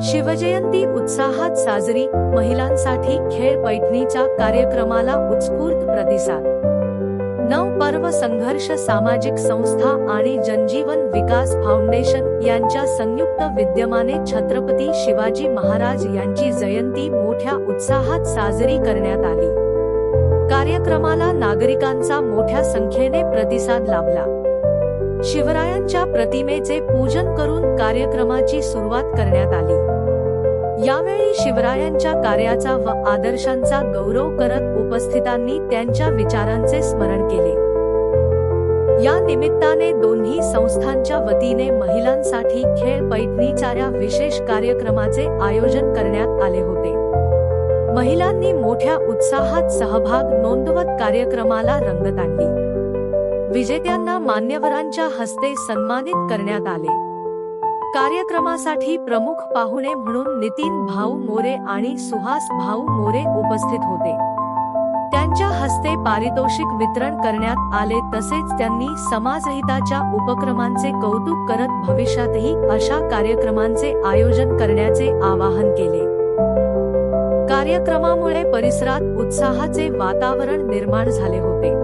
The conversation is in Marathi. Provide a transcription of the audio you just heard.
शिवजयंती उत्साहात साजरी, महिलांसाठी खेळ पैठणीच्या कार्यक्रमाला उत्स्फूर्त प्रतिसाद। नवपर्व संघर्ष सामाजिक संस्था आणि जनजीवन विकास फाउंडेशन यांच्या संयुक्त विद्यमाने छत्रपती शिवाजी महाराज यांची जयंती मोठ्या उत्साहात साजरी करण्यात आली। कार्यक्रमाला नागरिकांचा मोठ्या संख्येने प्रतिसाद लाभला। शिवरायांच्या प्रतिमेचे पूजन करून कार्यक्रमाची सुरुवात करण्यात आली। यावेळी शिवरायांच्या कार्याचा व आदर्शांचा गौरव करत उपस्थितांनी त्यांच्या विचारांचे स्मरण केले। या निमित्ताने दोन्ही संस्थांच्या वतीने महिलांसाठी खेळ पैठणीच्या या विशेष कार्यक्रमाचे आयोजन करण्यात आले होते। महिलांनी मोठ्या उत्साहात सहभाग नोंदवत कार्यक्रमाला रंगत आणली। विजेत्यांना मान्यवरांच्या हस्ते सन्मानित करण्यात आले। कार्यक्रमासाठी प्रमुख पाहुणे म्हणून नितीन भाऊ मोरे आणि सुहास भाऊ मोरे उपस्थित होते। त्यांच्या हस्ते पारितोषिक वितरण करण्यात आले। तसेच त्यांनी समाजहिताच्या उपक्रमांचे कौतुक करत भविष्यातही अशा कार्यक्रमांचे आयोजन करण्याचे आवाहन केले। कार्यक्रमामुळे परिसरात उत्साहाचे वातावरण निर्माण झाले होते।